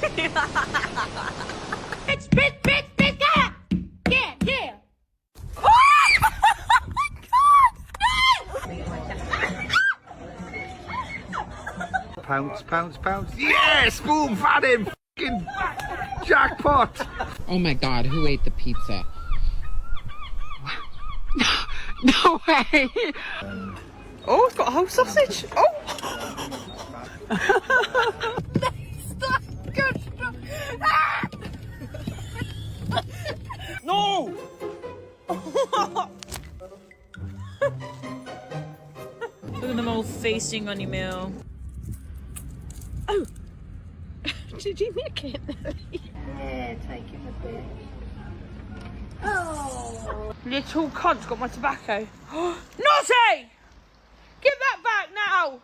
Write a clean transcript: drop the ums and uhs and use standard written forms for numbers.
Bitch, yeah. Pounce. Yes! Boom! Found him! Fucking jackpot! Oh my god, who ate the pizza? No way! Oh, it's got a whole sausage! Oh! That's good stuff! No! Look at them all feasting on your meal. Oh! Did you nick it? Yeah, take him a bit. Oh! Little cunt's got my tobacco. Naughty! Give that back now!